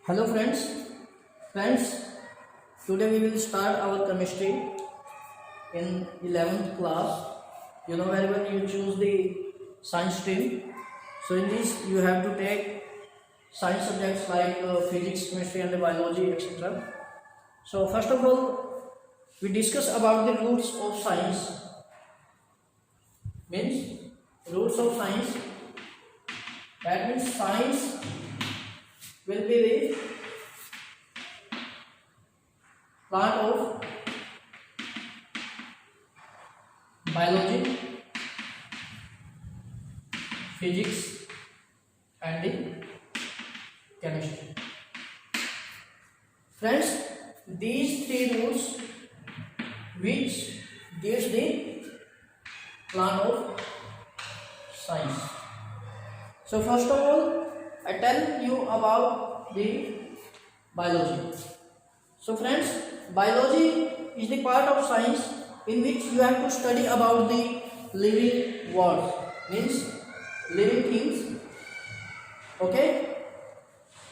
Hello friends, today we will start our chemistry in 11th class. You know very well you choose the science stream. So in this you have to take science subjects like physics, chemistry and biology, etc. So first of all, we discuss about the roots of science. Means roots of science. That means science will be the part of biology, physics and the chemistry. Friends, these three roots which gives the plan of science. So first of all, I tell you about the biology. So friends, biology is the part of science in which you have to study about the living world, means living things, okay,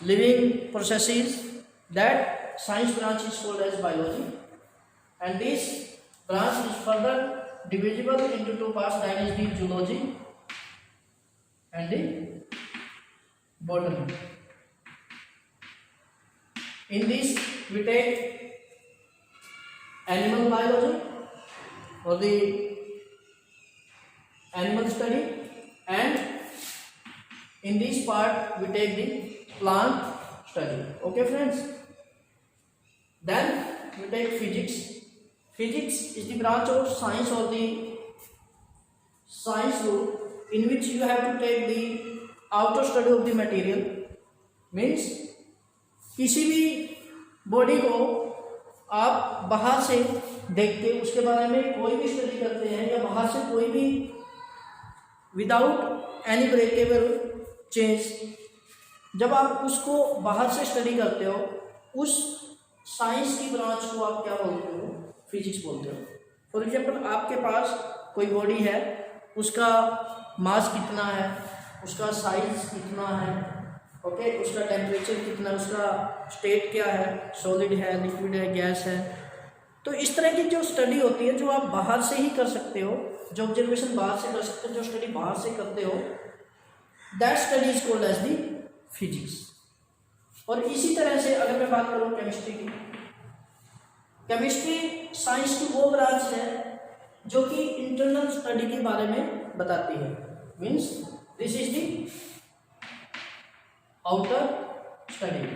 living processes. That science branch is called as biology, and this branch is further divisible into two parts, that is the zoology and the botany. In this we take animal biology or the animal study, and in this part we take the plant study. Okay friends, then we take physics. Physics is the branch of science or the science root in which you have to take the outer study of the material. Means किसी भी body को आप बाहर से देखते, उसके बारे में कोई भी स्टडी करते हैं या बाहर से कोई भी विदाउट एनी ब्रेकेबल चेंज, जब आप उसको बाहर से स्टडी करते हो, उस साइंस की ब्रांच को आप क्या बोलते हो? फिजिक्स बोलते हो. फॉर एग्जाम्पल, आपके पास कोई बॉडी है, उसका मास कितना है, उसका साइज कितना है, ओके, उसका टेम्परेचर कितना, उसका स्टेट क्या है, सॉलिड है, लिक्विड है, गैस है. तो इस तरह की जो स्टडी होती है, जो आप बाहर से ही कर सकते हो, जो ऑब्जर्वेशन बाहर से कर सकते हो, जो स्टडी बाहर से करते हो, that study is called as the physics. और इसी तरह से अगर मैं बात करूँ केमिस्ट्री की, केमिस्ट्री साइंस की वो ब्रांच है जो कि इंटरनल स्टडी के बारे में बताती है. Means this is the outer study,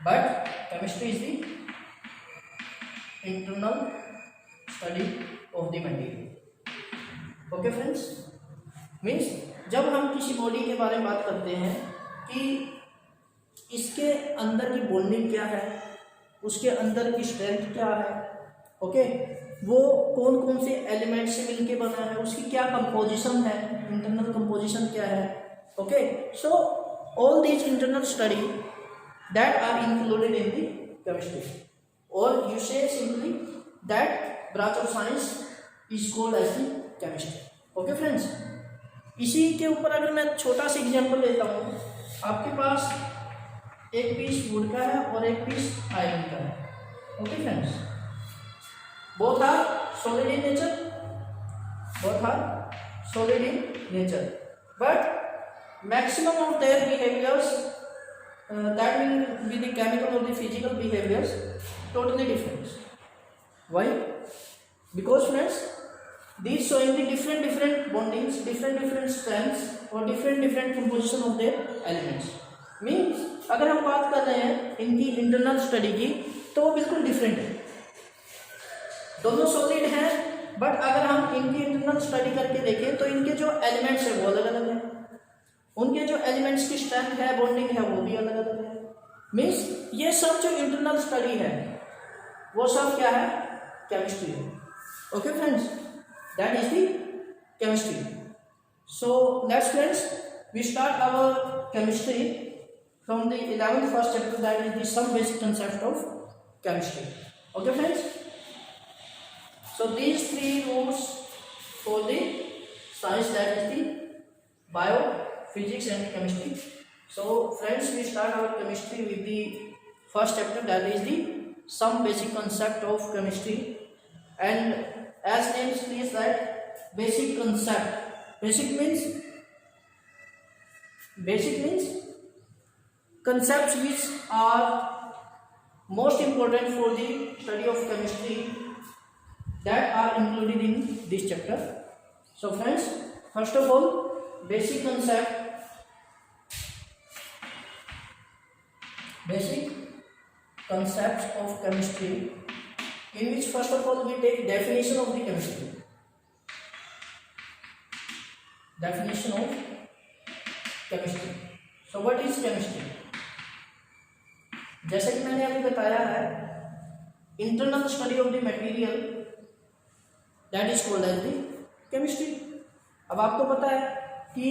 but chemistry is the internal study of the material. Okay friends, means जब हम किसी बॉडी के बारे में बात करते हैं कि इसके अंदर की बॉन्डिंग क्या है, उसके अंदर की स्ट्रेंथ क्या है, ओके, वो कौन कौन से एलिमेंट से मिलके बना है, उसकी क्या कंपोजिशन है, इंटरनल कंपोजिशन क्या है, okay. So all these internal study that are included in the chemistry, or you say simply that branch of science is called as the chemistry. Okay friends, इसी के ऊपर अगर मैं छोटा सा एग्जांपल लेता हूँ, आपके पास एक पीस वुड का है और एक पीस आयरन का है. Okay friends, both are solid in nature, both are solid in nature, but maximum of their behaviors, that will be the chemical or the physical behaviors, totally different. Why? Because friends, these showing the different bondings, different strengths or different composition of their elements. Means अगर हम बात कर रहे हैं इनकी internal study की, तो वो बिल्कुल डिफरेंट है. दोनों सॉलिड हैं, बट अगर हम इनकी इंटरनल स्टडी करके देखें तो इनके जो एलिमेंट्स है वो अलग अलग हैं, उनके जो एलिमेंट्स की स्ट्रेंथ है, बॉन्डिंग है, वो भी अलग अलग है. मीन्स ये सब जो इंटरनल स्टडी है वो सब क्या है? केमिस्ट्री है. Okay friends, that is the chemistry. So let's friends, we start our chemistry from the 11th first chapter, that is the some basic concept of chemistry. Okay friends, so these three roots for the science, that is the bio, physics and chemistry. So friends, we start our chemistry with the first chapter, that is the some basic concept of chemistry. And as name says that basic concept. Basic means concepts which are most important for the study of chemistry that are included in this chapter. So friends, first of all, basic concepts of chemistry, in which first of all we take definition of the chemistry. So what is chemistry? जैसे कि मैंने अभी बताया है, internal study of the material, that is called as the chemistry. अब आपको पता है कि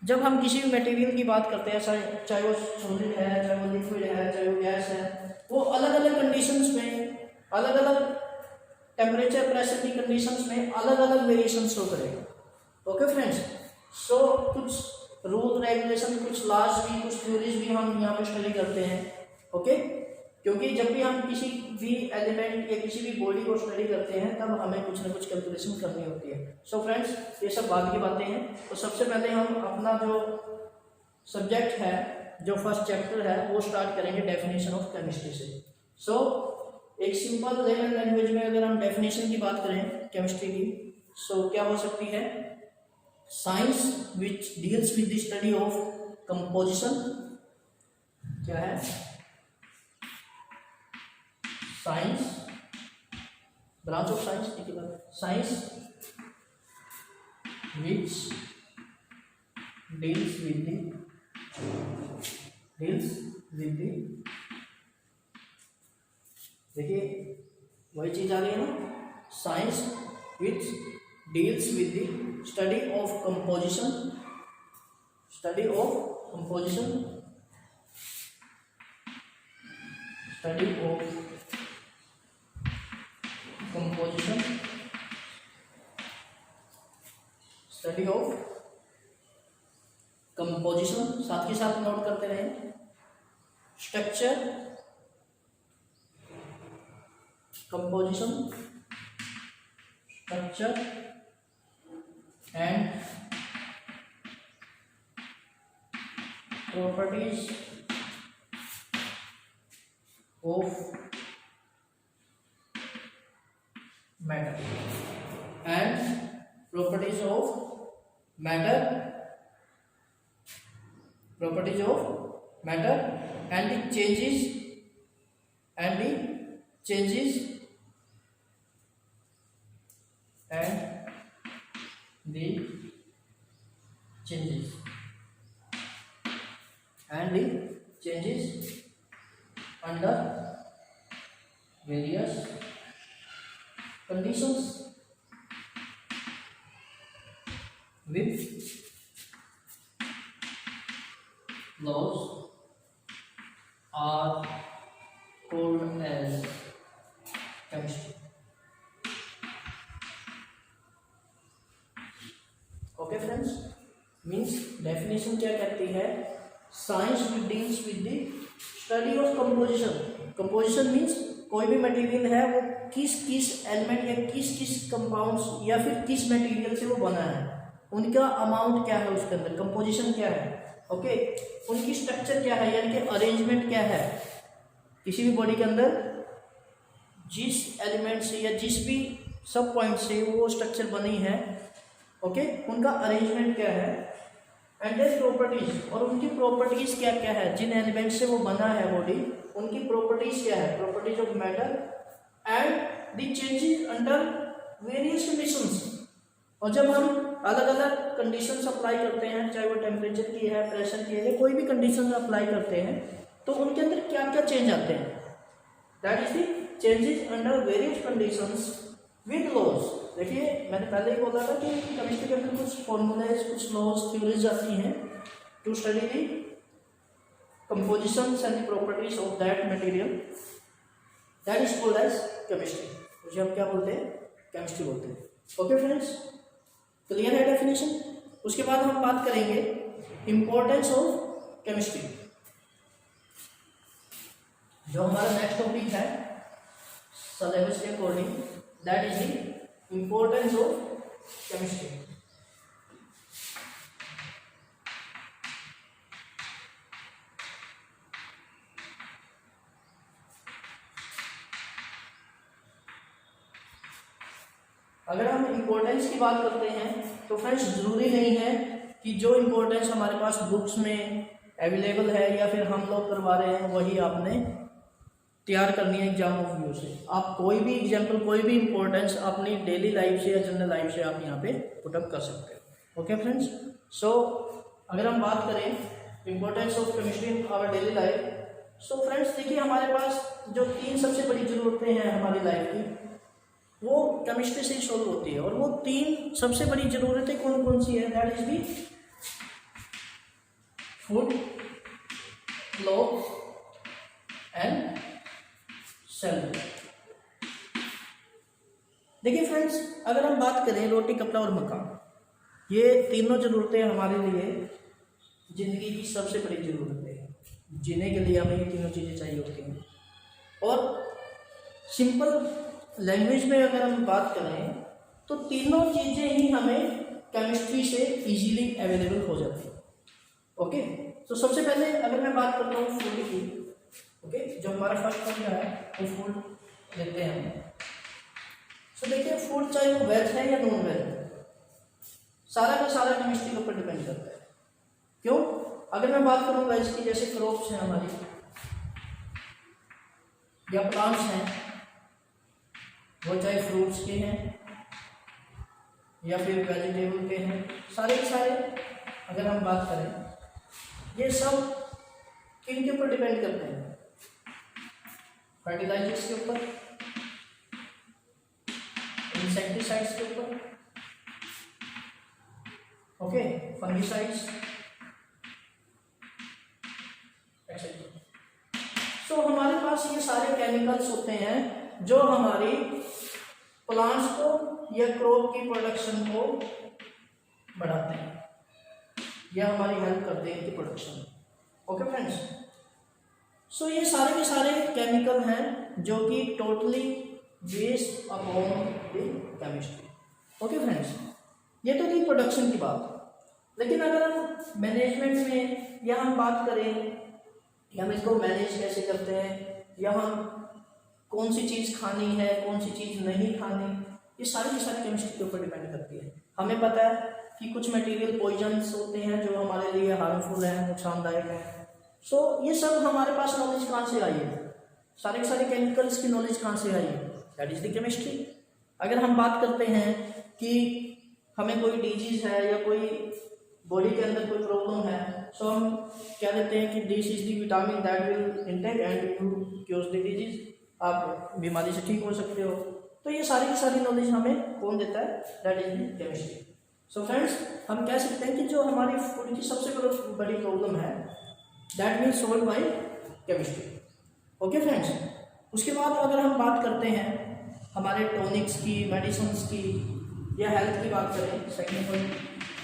जब हम किसी भी मटेरियल की बात करते हैं, चाहे वो सॉलिड है, चाहे वो लिक्विड है, चाहे वो गैस है, वो अलग अलग कंडीशंस में, अलग अलग टेम्परेचर प्रेशर की कंडीशंस में अलग अलग वेरिएशन शो करेगा। ओके फ्रेंड्स, सो कुछ रूल रेगुलेशन, कुछ लॉज भी, कुछ थ्योरीज भी हम यहाँ पे स्टडी करते हैं। ओके, क्योंकि जब भी हम किसी भी एलिमेंट या किसी भी बॉडी को स्टडी करते हैं तब हमें कुछ ना कुछ कैलकुलेशन करनी होती है। सो फ्रेंड्स, ये सब बाद की बातें हैं। तो सबसे पहले हम अपना जो सब्जेक्ट है, जो फर्स्ट चैप्टर है, वो स्टार्ट करेंगे डेफिनेशन ऑफ केमिस्ट्री से। सो एक सिंपल लेमन लैंग्वेज में अगर हम डेफिनेशन की बात करें केमिस्ट्री की, सो क्या हो सकती है? Science which deals with the study of composition. क्या है? साइंस, ब्रांच ऑफ साइंस, ठीक है, science which deals with the, देखिए वही चीज आ रही है ना, science which deals with the study of composition, study of composition साथ के साथ नोट करते रहे। Structure, composition, structure and properties of matter and the changes and the changes under various conditions with laws are called as chemistry. Okay friends, means definition क्या कहती है? Science deals with the study of composition. Composition means कोई भी material है वो किस किस element या किस किस कंपाउंड्स या फिर किस मटेरियल से वो बना है, उनका अमाउंट क्या है, उसके अंदर कंपोजिशन क्या है, ओके, उनकी स्ट्रक्चर क्या है, यानी कि अरेंजमेंट क्या है। किसी भी बॉडी के अंदर जिस एलिमेंट से या जिस भी सब पॉइंट से वो स्ट्रक्चर बनी है, ओके, उनका अरेंजमेंट क्या है, एंड देयर प्रॉपर्टीज, और उनकी प्रॉपर्टीज क्या क्या है, जिन एलिमेंट से वो बना है बॉडी, उनकी प्रॉपर्टीज क्या है, properties of matter and the changes under various conditions. और जब हम अलग अलग कंडीशंस अप्लाई करते हैं, चाहे वो टेम्परेचर की है, प्रेशर की है, या कोई भी कंडीशन अप्लाई करते हैं, तो उनके अंदर क्या क्या चेंज आते हैं, that is the changes under various conditions with laws. देखिए मैंने पहले ही बोला था कि केमिस्ट्री के अंदर कुछ फॉर्मूलेज, कुछ लॉज, थ्योरीज आती हैं to study the compositions and the properties of that material, that is called as chemistry. मुझे हम क्या बोलते हैं? केमिस्ट्री बोलते हैं। ओके फ्रेंड्स, क्लियर है डेफिनेशन? उसके बाद हम बात करेंगे इम्पोर्टेंस ऑफ केमिस्ट्री। जो हमारा नेक्स्ट टॉपिक है सिलेबस के according, that is the importance of chemistry. अगर हम इम्पोर्टेंस की बात करते हैं तो फ्रेंड्स ज़रूरी नहीं है कि जो इम्पोर्टेंस हमारे पास बुक्स में अवेलेबल है या फिर हम लोग करवा रहे हैं वही आपने तैयार करनी है एग्जाम ऑफ व्यू से। आप कोई भी एग्जाम्पल, कोई भी इम्पोर्टेंस अपनी डेली लाइफ से या जनरल लाइफ से आप यहाँ पे पुटअप कर सकते हो। ओके फ्रेंड्स, सो अगर हम बात करें importance of chemistry in our daily life, so friends देखिए हमारे पास जो 3 सबसे बड़ी ज़रूरतें हैं हमारी लाइफ की, वो केमिस्ट्री से ही सॉल्व होती है। और वो 3 सबसे बड़ी ज़रूरतें कौन कौन सी है? That is the food, cloth and cell. देखिए फ्रेंड्स, अगर हम बात करें रोटी, कपड़ा और मकान, ये तीनों ज़रूरतें हमारे लिए ज़िंदगी की सबसे बड़ी ज़रूरतें हैं। जीने के लिए हमें ये तीनों चीज़ें चाहिए होती हैं। और सिंपल लैंग्वेज में अगर हम बात करें तो तीनों चीज़ें ही हमें केमिस्ट्री से इजीली अवेलेबल हो जाती है। ओके, तो सबसे पहले अगर मैं बात करता हूँ फूड की, ओके, जो हमारा फर्स्ट पॉइंट है वो फूड लेते हैं हम। तो देखिए फूड चाहे वो वेज है या नॉन वेज है, सारा का सारा केमिस्ट्री के ऊपर डिपेंड करता है। क्यों? अगर मैं बात करूँ वेज की, जैसे क्रॉप्स हैं हमारी या प्लांट्स हैं, वो चाहे फ्रूट्स के हैं या फिर वेजिटेबल के हैं, सारे के सारे अगर हम बात करें, ये सब किन के ऊपर डिपेंड करते हैं? फर्टिलाइजर्स के ऊपर, इंसेक्टिसाइड्स के ऊपर, ओके, फंगिसाइड्स एक्सेट्रा। सो हमारे पास ये सारे केमिकल्स होते हैं जो हमारी प्लांट्स को या क्रॉप की प्रोडक्शन को बढ़ाते हैं या हमारी हेल्प करते हैं इनकी प्रोडक्शन में। ओके फ्रेंड्स, सो ये सारे के सारे केमिकल हैं जो कि totally based upon the chemistry. Okay friends, ये तो थी प्रोडक्शन की बात। लेकिन अगर हम मैनेजमेंट में या हम बात करें कि हम इसको मैनेज कैसे करते हैं या हम कौन सी चीज़ खानी है, कौन सी चीज़ नहीं खानी, ये सारी की सारी केमिस्ट्री के ऊपर डिपेंड करती है। हमें पता है कि कुछ मटेरियल पॉइजन्स होते हैं जो हमारे लिए हार्मफुल हैं, नुकसानदायक हैं। सो ये सब हमारे पास नॉलेज कहाँ से आई है? सारे के सारे केमिकल्स की नॉलेज कहाँ से आई है? That is the chemistry. अगर हम बात करते हैं कि हमें कोई डिजीज़ है या कोई बॉडी के अंदर कोई प्रॉब्लम है, सो हम क्या देते हैं कि this is the vitamin that will intake and you cures the disease, आप बीमारी से ठीक हो सकते हो। तो ये सारी की सारी नॉलेज हमें कौन देता है? That is the chemistry. So friends, हम कह सकते हैं कि जो हमारी फूड की सबसे बड़ी प्रॉब्लम है that will solve by chemistry. Okay friends, उसके बाद अगर हम बात करते हैं हमारे टॉनिक्स की, मेडिसिन्स की या हेल्थ की बात करें, सेकेंड पॉइंट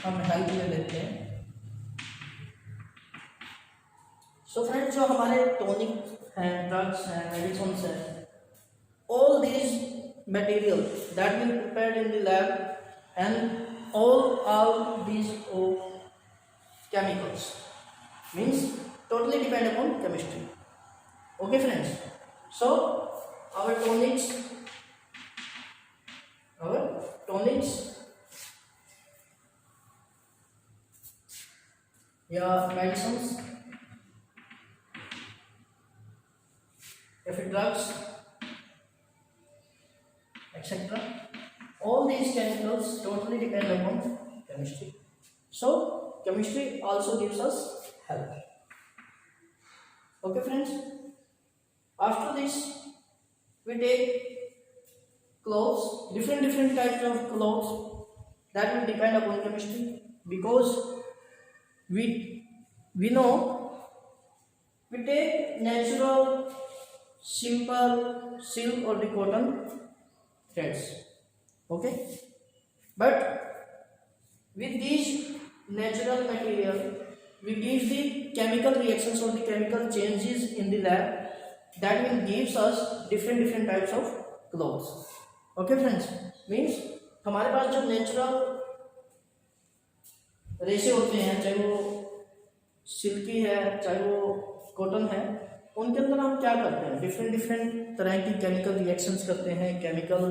हम हेल्थ में लेते हैं। सो फ्रेंड्स, जो हमारे टॉनिक हैं, ड्रग्स हैं, मेडिसिन्स हैं, all these materials that will be prepared in the lab and all these chemicals means totally depend upon chemistry. Okay friends, so our tonics या medicines या फिर drugs etc. All these chemicals totally depend upon chemistry. So chemistry also gives us help. Okay friends, after this we take clothes, different types of clothes that will depend upon chemistry, because we know we take natural simple silk or the cotton threads, okay, but with these natural material we give the chemical reactions or the chemical changes in the lab that will gives us different types of clothes. Okay friends, means हमारे पास जो natural रेशे होते हैं, चाहे वो silkie है चाहे वो कॉटन है, उनके अंदर हम क्या करते हैं, डिफरेंट तरह की केमिकल रिएक्शंस करते हैं, केमिकल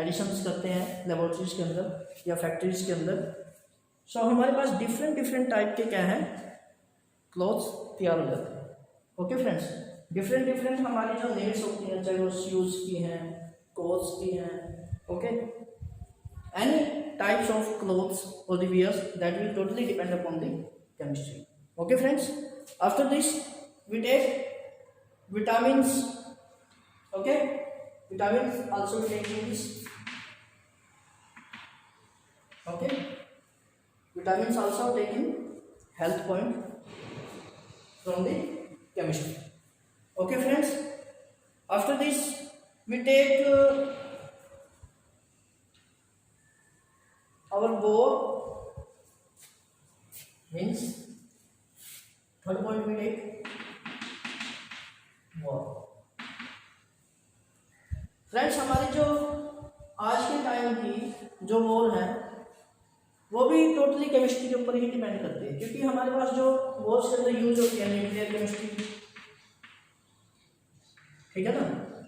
एडिशंस करते हैं लेबोरेटरीज के अंदर या फैक्ट्रीज के अंदर. सो हमारे पास डिफरेंट टाइप के क्या हैं, क्लॉथ्स तैयार हो जाते हैं. ओके फ्रेंड्स, डिफरेंट हमारी जो नीड्स होती हैं, चाहे वो शूज़ की हैं, कोट्स की हैं, okay, any types of clothes और the wears that will totally depend upon the chemistry. Okay friends, after this we take vitamins. Okay, vitamins also taking this. Okay, vitamins also taking health point from the chemistry. Okay friends, after this we take our bore, means third point we take friends. हमारी जो आज के time की जो war है वो भी totally chemistry के ऊपर ही डिपेंड करती है, क्योंकि हमारे पास जो वॉर्स के अंदर यूज होती है न्यूक्लियर केमिस्ट्री, ठीक है ना,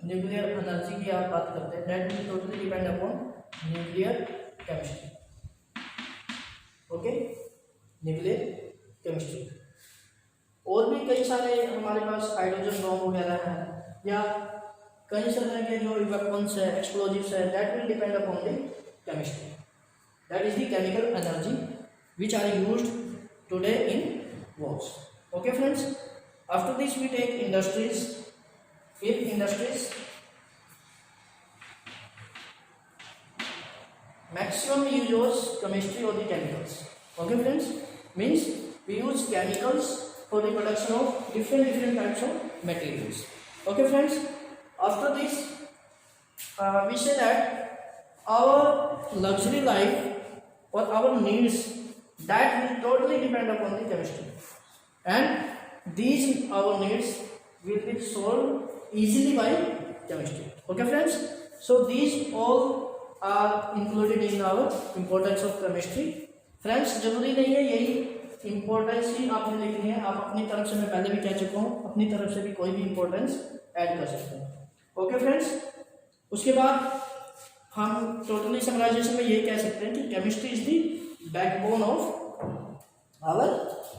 न्यूक्लियर एनर्जी की आप बात करते हैं, that will totally depend upon nuclear chemistry. Okay, nuclear chemistry. और भी कई सारे हमारे पास हाइड्रोजन बॉम्ब वगैरह हैं या कई तरह के जो वेपन्स है, एक्सप्लोजिव्स है, that will depend upon the chemistry. That is the chemical energy which are used today in wars. Okay friends, after this we take industries. In industries maximum use chemistry और the chemicals. Okay friends, means we use chemicals for the production of different types of materials. Okay friends, after this we say that our luxury life or our needs that will totally depend upon the chemistry, and these our needs will be solved easily by chemistry. Okay friends, so these all are included in our importance of chemistry. Friends, जरूरी नहीं है यही importance ही आपने लिखनी है, आप अपनी तरफ से, मैं पहले भी कह चुका हूँ, अपनी तरफ से भी कोई भी इम्पोर्टेंस ऐड कर सकते हैं. ओके फ्रेंड्स, उसके बाद हम टोटली समराइजेशन में ये कह सकते हैं कि chemistry is the backbone of our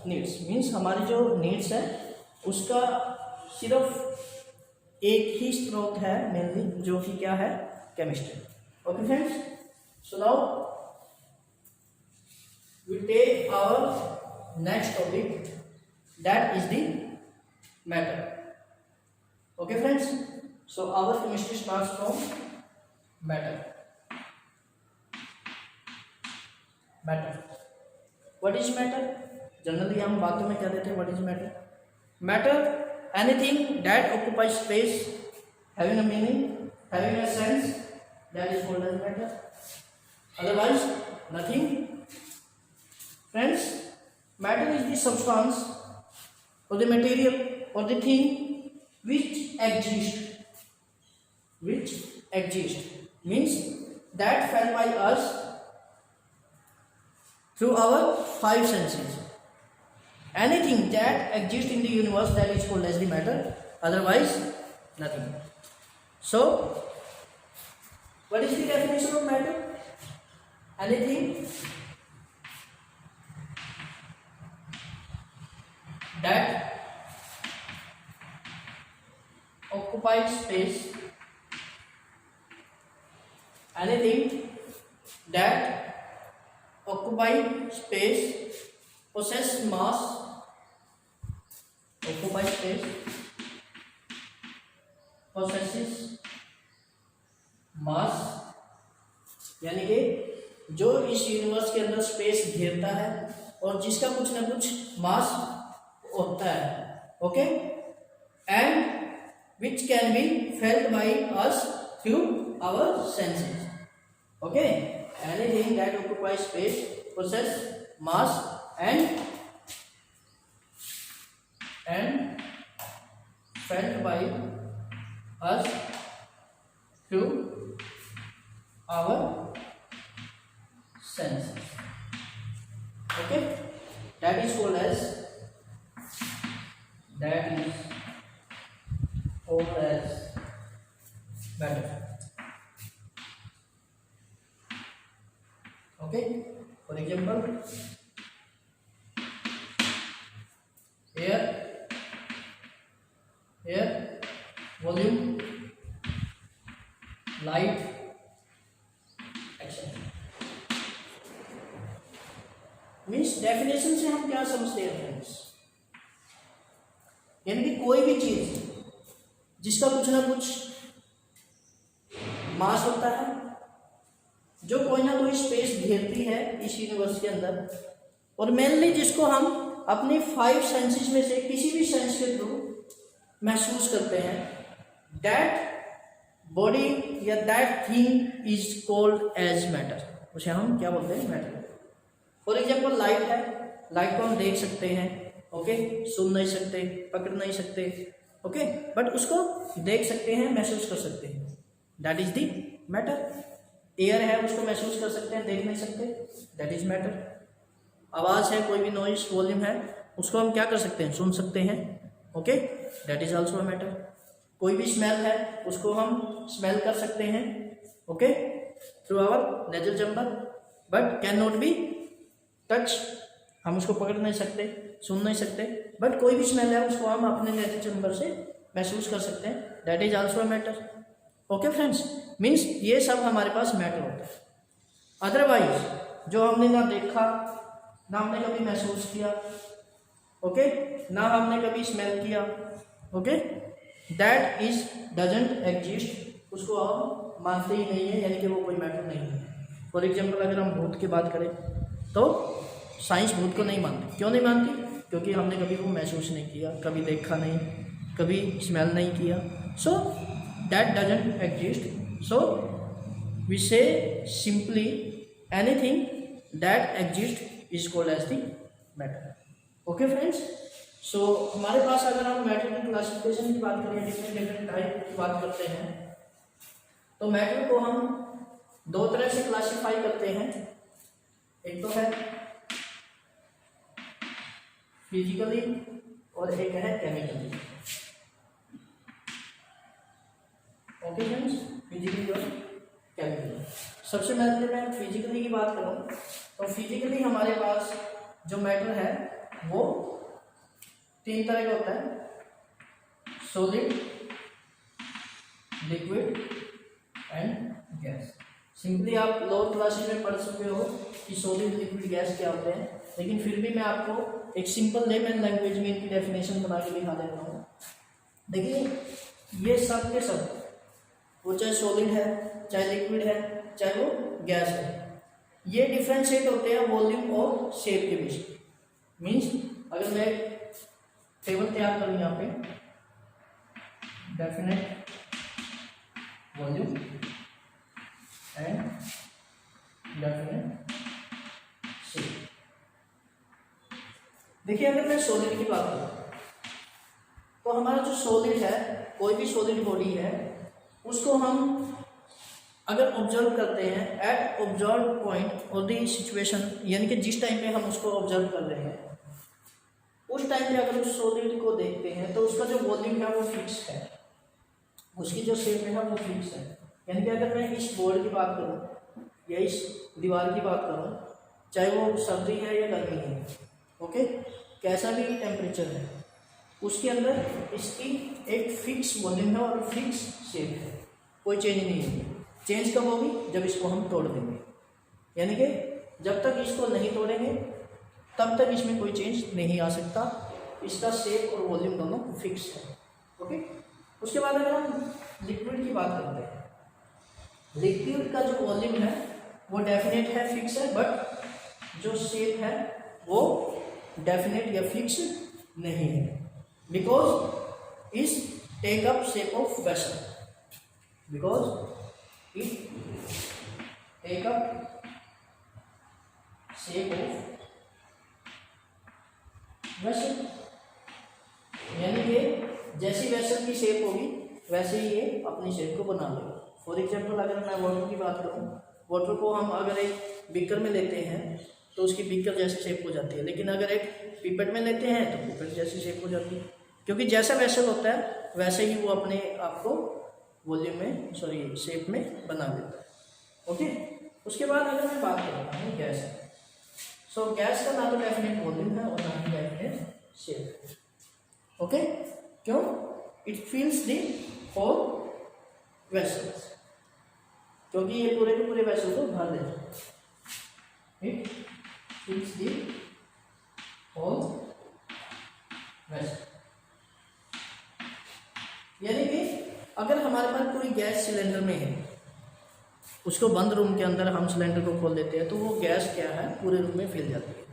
needs. Means हमारी जो नीड्स है उसका सिर्फ एक ही स्रोत है मेनली, जो कि क्या है, chemistry. Okay friends, so now we take our next topic, that is the matter. Okay friends, so our chemistry starts from matter. What is matter? Generally हम बातों में क्या देते हैं, what is matter? Matter, anything that occupies space, having a meaning, having a sense, that is called as matter. Otherwise nothing. Friends, matter is the substance or the material or the thing which exists, means that felt by us through our five senses. Anything that exists in the universe, that is called as the matter, otherwise nothing. So what is the definition of matter? Anything that occupies space, anything that occupies space, possesses mass, occupies space, possesses mass, यानी कि जो इस universe के अंदर space घेरता है और जिसका कुछ ना कुछ मास होता है. Okay, and which can be felt by us through our senses. Okay, anything that occupies space, possess mass and and felt by us through our senses. Okay, that is called as matter. Okay, for example, air, volume, light, action. Means definition से हम क्या समझते हैं friends, यानी कि कोई भी चीज जिसका कुछ ना कुछ मास होता है, जो कोई ना कोई स्पेस घेरती है इस यूनिवर्स के अंदर, और मेनली जिसको हम अपनी 5 सेंसेस में से किसी भी सेंस के थ्रू महसूस करते हैं, दैट बॉडी या that thing is called as matter. उसे हम क्या बोलते हैं, मैटर। फॉर एग्जाम्पल लाइट है, लाइट को हम देख सकते हैं, ओके, सुन नहीं सकते, पकड़ नहीं सकते, ओके, बट उसको देख सकते हैं, महसूस कर सकते हैं, that is the matter. Air है, उसको महसूस कर सकते हैं, देख नहीं सकते, दैट इज मैटर। आवाज़ है, कोई भी नॉइस वॉल्यूम है, उसको हम क्या कर सकते हैं, सुन सकते हैं, okay, that is also matter. कोई भी स्मेल है, उसको हम स्मेल कर सकते हैं, okay, through our nasal chamber, but can not be touch. हम उसको पकड़ नहीं सकते, सुन नहीं सकते, बट कोई भी स्मेल है उसको हम अपने नेजल चैम्बर से महसूस कर सकते हैं, that is also matter. Okay friends, means ये सब हमारे पास मैटर होता है। अदरवाइज जो हमने ना देखा, ना हमने कभी महसूस किया, ओके, ना हमने कभी स्मेल किया, okay, that is doesn't exist, उसको हम मानते ही नहीं है, यानी कि वो कोई मैटर नहीं है। फॉर एग्जाम्पल अगर हम भूत की बात करें तो साइंस भूत को नहीं मानती। क्यों नहीं मानती? क्योंकि हमने कभी वो महसूस नहीं किया, कभी देखा नहीं, कभी स्मेल नहीं किया, so that doesn't exist. So we say simply anything that exist is called as the matter. Okay friends, so हमारे पास अगर हम मैटर की क्लासिफिकेशन की बात करें, डिफरेंट टाइप की बात करते हैं, तो मैटर को हम 2 तरह से क्लासिफाई करते हैं। एक तो है फिजिकली और एक है केमिकली। ओके फ्रेंड्स, फिजिकली और केमिकली। सबसे पहले मैं फिजिकली की बात करूं तो फिजिकली हमारे पास जो मैटर है वो 3 तरह का होता है, solid, liquid and gas. Simply आप लोअर क्लासेस में पढ़ चुके हो कि सॉलिड, लिक्विड, गैस क्या होते हैं, लेकिन फिर भी मैं आपको एक सिंपल लेमन लैंग्वेज में इनकी डेफिनेशन बना के दिखा देता हूँ। देखिए, ये सब के सब, वो चाहे सॉलिड है, चाहे लिक्विड है, चाहे वो गैस है, ये डिफ्रेंशिएट होते हैं वॉल्यूम और शेप के बीच। मीन्स अगर मैं टेबल तैयार करूँ यहाँ पे, definite volume and definite shape. देखिए, अगर मैं सॉलिड की बात करूँ तो हमारा जो सॉलिड है, कोई भी सॉलिड बॉडी है, उसको हम अगर ऑब्जर्व करते हैं एट ऑब्जर्व पॉइंट और द सिचुएशन, यानी कि जिस टाइम पे हम उसको ऑब्जर्व कर रहे हैं उस टाइम पे अगर उस सॉलिड को देखते हैं तो उसका जो वॉल्यूम है वो फिक्स है, उसकी जो शेप है वो फिक्स है। यानी कि अगर मैं इस बोर्ड की बात करूँ या इस दीवार की बात करूँ, चाहे वो सर्दी है या गर्मी है, ओके, कैसा भी टेम्परेचर है, उसके अंदर इसकी एक फिक्स वॉल्यूम है और फिक्स शेप है, कोई चेंज नहीं होगी। चेंज कब होगी? जब इसको हम तोड़ देंगे। यानी कि जब तक इसको नहीं तोड़ेंगे तब तक इसमें कोई चेंज नहीं आ सकता, इसका शेप और वॉल्यूम दोनों फिक्स है, ओके। उसके बाद अगर हम लिक्विड की बात करते हैं, लिक्विड का जो वॉल्यूम है वो डेफिनेट है, फिक्स है, बट जो शेप है वो डेफिनेट या फिक्स नहीं है, because is take up shape of vessel, because it take up shape of vessel. यानी कि जैसी वेसल की शेप होगी वैसे ही ये अपनी शेप को बना लेगा। फॉर एग्जांपल अगर मैं वाटर की बात करूँ, वाटर को हम अगर एक बीकर में लेते हैं तो उसकी बीकर जैसी शेप हो जाती है, लेकिन अगर एक पिपेट में लेते हैं तो पिपेट जैसी शेप हो जाती है, क्योंकि जैसा वेसल होता है वैसे ही वो अपने आप को वॉल्यूम में शेप में बना देता है। ओके, उसके बाद अगर मैं बात करता हूँ गैस, सो गैस का ना तो डेफिनेट वॉल्यूम है और ना ही डेफिनेट शेप है। ओके, क्यों? It fills the whole vessels, क्योंकि ये पूरे के पूरे वेसल को भर देता है। It fills the whole vessel, यानी कि अगर हमारे पास कोई गैस सिलेंडर में है, उसको बंद रूम के अंदर हम सिलेंडर को खोल देते हैं तो वो गैस क्या है पूरे रूम में फैल जाती है,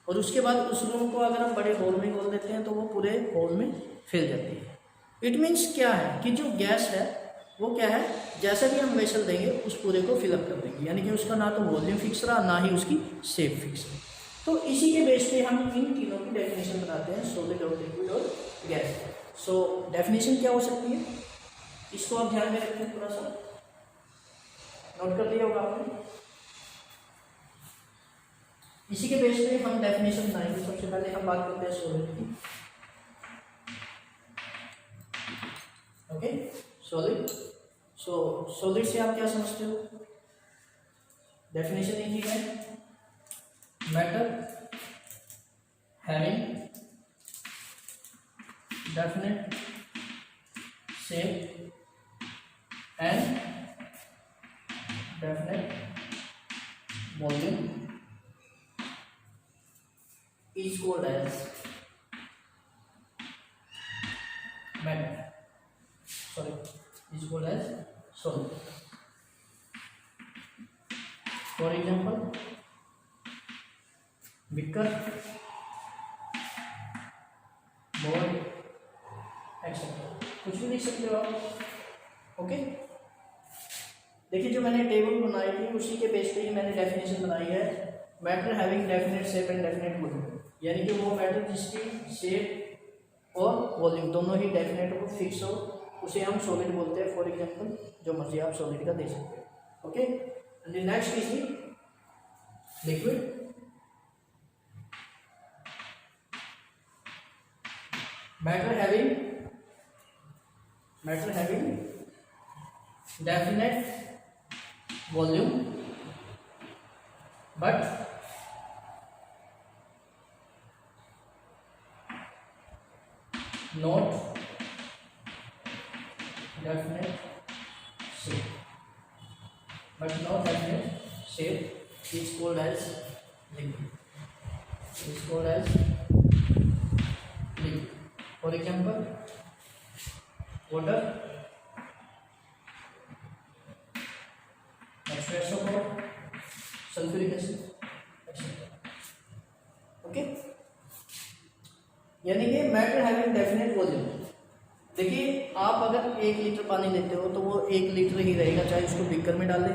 और उसके बाद उस रूम को अगर हम बड़े होल में खोल देते हैं तो वो पूरे होल में फैल जाती है। इट मीन्स क्या है कि जो गैस है वो क्या है, जैसा भी हम वेसल देंगे उस पूरे को फिलअप कर देंगे, यानी कि उसका ना तो वॉल्यूम फिक्स रहा ना ही उसकी शेप फिक्स रही। तो इसी के बेस पे हम इन तीनों की डेफिनेशन बनाते हैं, सॉलिड और लिक्विड और गैस। सो डेफिनेशन क्या हो सकती है, इसको आप ध्यान में रखें, थोड़ा सा नोट कर लिया होगा आपने। इसी के बेस पे हम डेफिनेशन बनाएंगे। सबसे पहले हम बात करते हैं सॉलिड की। Okay, solid. सो सॉलिड से आप क्या समझते हो? डेफिनेशन एक ही है, matter having definite shape and definite volume is called as matter. Sorry, is called as solid. For example, beaker, bowl, etc. कुछ भी लिख सकते हो आप। ओके, देखिए जो मैंने टेबल बनाई थी उसी के बेस पे ही मैंने डेफिनेशन बनाई है, matter having definite shape and definite volume, यानी कि वो मैटर जिसकी शेप और वॉल्यूम दोनों ही डेफिनेट हो, फिक्स हो, उसे हम सॉलिड बोलते हैं। फॉर एग्जांपल जो मर्जी आप सॉलिड का दे सकते हैं। Okay, and next is liquid. Matter having definite volume but not definite shape, but not definite shape is called as liquid. Is called as liquid. For example, water, H2SO4, sulfuric acid, etc. Okay. यानी कि matter having definite volume. देखिए आप अगर 1 litre पानी लेते हो तो वो 1 लीटर ही रहेगा, चाहे उसको बीकर में डालें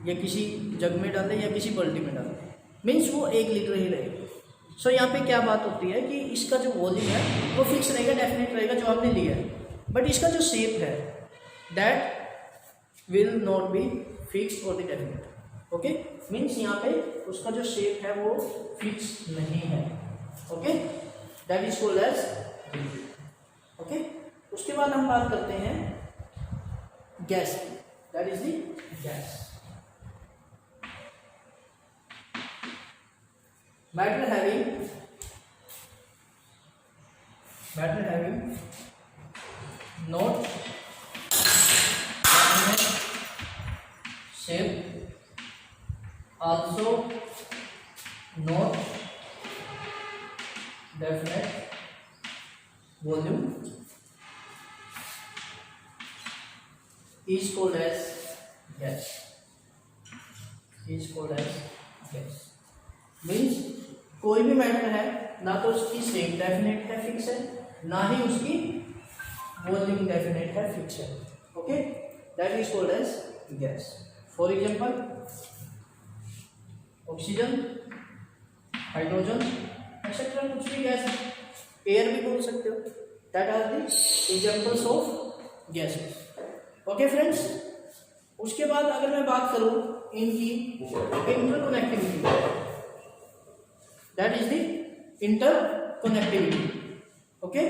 या किसी जग में डालें या किसी बाल्टी में डालें, मीन्स वो 1 लीटर ही रहेगा। सो यहाँ पे क्या बात होती है कि इसका जो वॉल्यूम है वो फिक्स रहेगा, डेफिनेट रहेगा जो आपने लिया है, बट इसका जो शेप है that will not be fix और द डेफिनेट। ओके, मीन्स यहाँ पे उसका जो शेप है वो फिक्स नहीं है। Okay, that is called as liquid. Okay, उसके बाद हम बात करते हैं गैस की, that is the gas. Matter having not shape, also not definite volume is called as gas. Is called as gas. Means कोई भी मैटर है ना तो उसकी शेप डेफिनेट है, फिक्स है, ना ही उसकी वॉल्यूम डेफिनेट है, फिक्स है। Okay, that is called as gas. For example oxygen, hydrogen etcetera, कुछ भी गैस है, एयर भी बोल सकते हो। That are the examples of gases. Okay friends, उसके बाद अगर मैं बात करूं इनकी interconnectivity, that is the interconnectivity. Okay,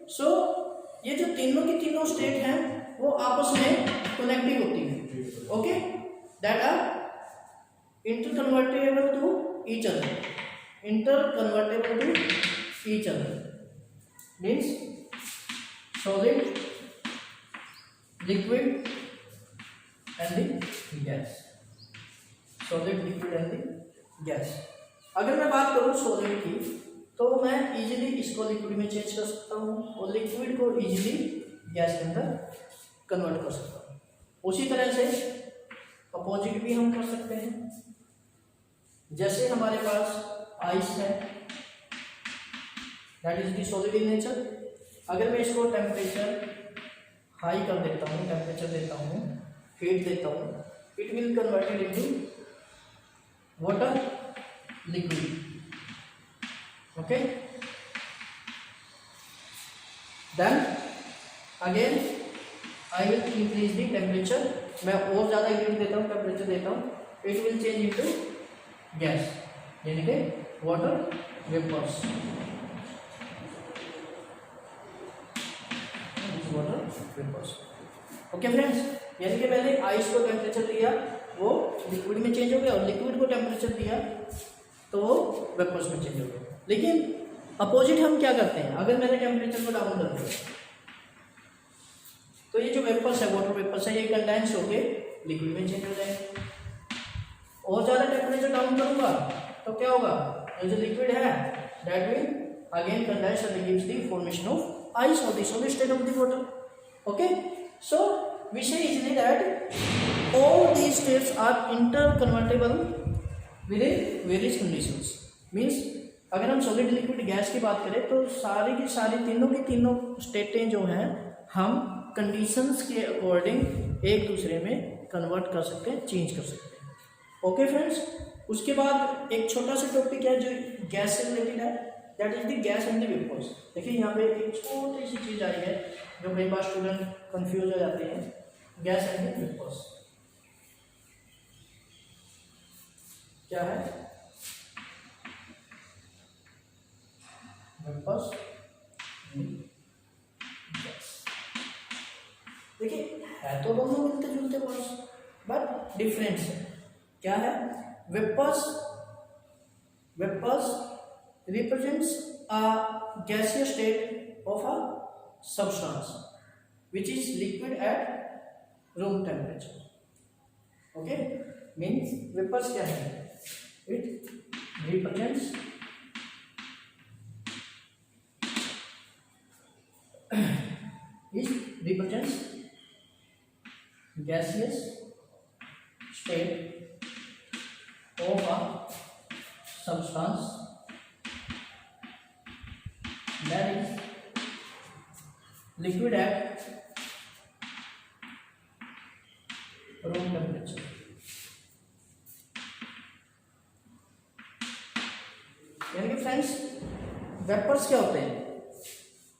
so ये जो तीनों की तीनों स्टेट हैं वो आपस में कनेक्टिव होती है। Okay, that are interconvertible to each other, interconvertible to each other means solid, liquid and the gas, solid, liquid and the gas। अगर मैं बात करूँ सॉलिड की तो मैं इजीली इसको लिक्विड में चेंज कर सकता हूँ और लिक्विड को इजीली गैस के अंदर कन्वर्ट कर सकता हूँ। उसी तरह से अपोजिट भी हम कर सकते हैं। जैसे हमारे पास आइस है, that is the solid in nature. अगर मैं इसको टेम्परेचर हाई कर देता हूँ, टेम्परेचर देता हूँ, हीट देता हूँ, it will converted into water liquid. Okay, then again I will increase the temperature. मैं और ज़्यादा हीट देता हूँ, टेम्परेचर देता हूँ, it will change into gas, यानी कि water vapours, water vapours. Okay friends, यानी कि मैंने आइस को टेम्परेचर दिया वो लिक्विड में चेंज हो गया और लिक्विड को टेम्परेचर दिया तो वो वेपर्स में चेंज हो गया। लेकिन अपोजिट हम क्या करते हैं, अगर मैंने टेम्परेचर को डाउन कर दिया तो ये जो वेपर्स है, वाटर वेपर्स है, ये कंडेंस होके लिक्विड में चेंज हो जाएंगे। और ज़्यादा टेम्परेचर डाउन करूंगा तो क्या होगा, ये जो लिक्विड है that will again condense and gives the formation of ice और the solid state of the water. Okay, so we say easily that all these states are interconvertible within various conditions. Means अगर हम solid liquid gas की बात करें तो सारी की सारी तीनों की तीनों स्टेटें जो हैं हम कंडीशंस के अकॉर्डिंग एक दूसरे में कन्वर्ट कर सकते हैं, चेंज कर सकते हैं। ओके फ्रेंड्स, उसके बाद एक छोटा सा टॉपिक है जो गैस से रिलेटेड है, that is the gas and the vapours. देखिए यहाँ पे एक छोटी सी चीज़ आई है जो कई बार स्टूडेंट कंफ्यूज हो जाते हैं, गैस एंड द वेपर्स क्या है, वेपर्स गैस। देखिए है तो दोनों मिलते जुलते वर्ड्स बट डिफरेंस है। क्या है, vapours, vapours represents a gaseous state of a substance which is liquid at room temperature. Okay, means vapors क्या है, it represents gaseous state of a substance that is liquid at room temperature. यानी कि friends vapours क्या होते हैं,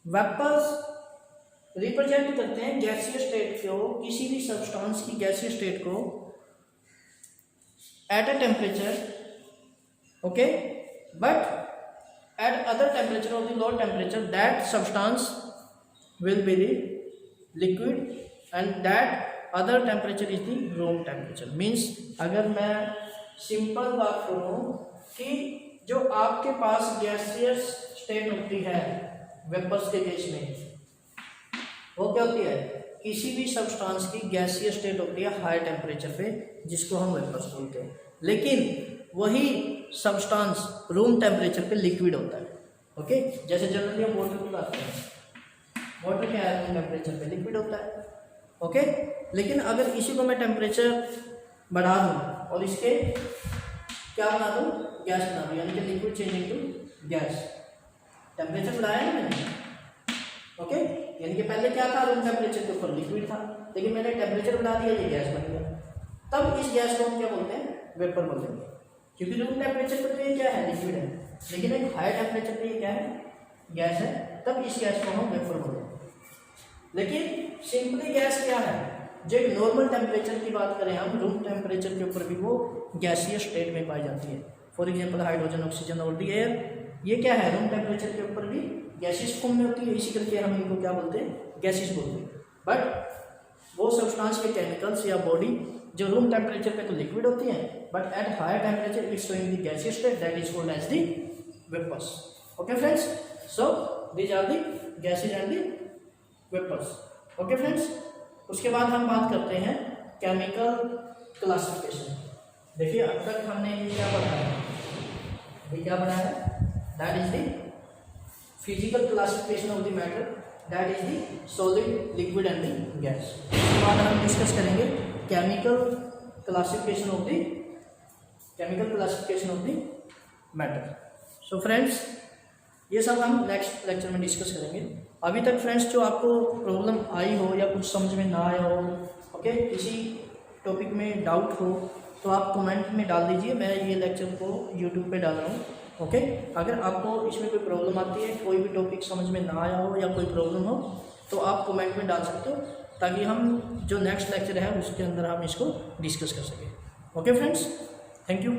vapours represent करते हैं gaseous state को, किसी भी सब्सटेंस की गैसियस स्टेट को at a temperature, okay, but at other temperature or the low temperature that substance will be the liquid and that other temperature is the room temperature. means अगर मैं simple बात करूँ कि जो आपके पास gaseous state होती है वेपर्स के केस में, वो क्या होती है, किसी भी सब्सटेंस की गैसियस स्टेट होती है हाई टेम्परेचर पे जिसको हम वेपर्स बोलते हैं, लेकिन वही सब्सटेंस रूम टेम्परेचर पे लिक्विड होता है। ओके, जैसे जनरली हम वाटर को लाते हैं, वाटर क्या है, रूम टेम्परेचर पे लिक्विड होता है। ओके, लेकिन अगर इसी को मैं टेम्परेचर बढ़ा दूँ और इसके क्या बना दूँ, गैस बना दूँ, यानी कि liquid change into gas, temperature बढ़ाया ना मैंने। ओके, यानी कि पहले क्या था, रूम टेम्परेचर के ऊपर लिक्विड था, लेकिन मैंने टेम्परेचर बढ़ा दिया, ये गैस बन गया। तब इस गैस को हम क्या बोलते हैं, वेपर बोलते हैं, क्योंकि रूम टेम्परेचर पर तो ये क्या है, लिक्विड है, लेकिन एक हाई टेम्परेचर पे ये क्या है, गैस है, तब इस गैस को हम वेपर बोलते हैं। लेकिन सिंपली गैस क्या है, जो नॉर्मल टेम्परेचर की बात करें हम, रूम टेम्परेचर के ऊपर भी वो गैसीय स्टेट में पाई जाती है। फॉर एग्जांपल हाइड्रोजन, ऑक्सीजन और दी एयर, ये क्या है, रूम टेम्परेचर के ऊपर भी गैसियस फॉर्म में होती है, इसी करके हम इनको क्या बोलते हैं, गैसेस बोलते हैं। बट वो सब्सटेंस के केमिकल्स या बॉडी जो रूम टेम्परेचर पे तो लिक्विड होती हैं, but at higher temperature it's showing the gaseous state, that is called as the vapours. Okay friends, so these are the gases and the vapours. Okay friends, उसके बाद हम बात करते हैं केमिकल क्लासिफिकेशन। देखिए अब तक हमने ये क्या पढ़ा है, ये क्या पढ़ा है, that is the physical classification of the matter, that is the solid, liquid and the gas. उसके बाद हम डिस्कस करेंगे chemical classification of the matter. So friends, ये सब हम नेक्स्ट लेक्चर में डिस्कस करेंगे। अभी तक फ्रेंड्स जो आपको प्रॉब्लम आई हो या कुछ समझ में ना आया हो, ओके, किसी टॉपिक में डाउट हो तो आप कमेंट में डाल दीजिए, मैं ये लेक्चर को यूट्यूब पे डाल रहा हूँ। ओके, अगर आपको इसमें कोई प्रॉब्लम आती है, कोई भी टॉपिक समझ में ना आया हो या कोई प्रॉब्लम हो तो आप कमेंट में डाल सकते हो, ताकि हम जो नेक्स्ट लेक्चर है उसके अंदर हम इसको डिस्कस कर सकें। Okay friends, thank you.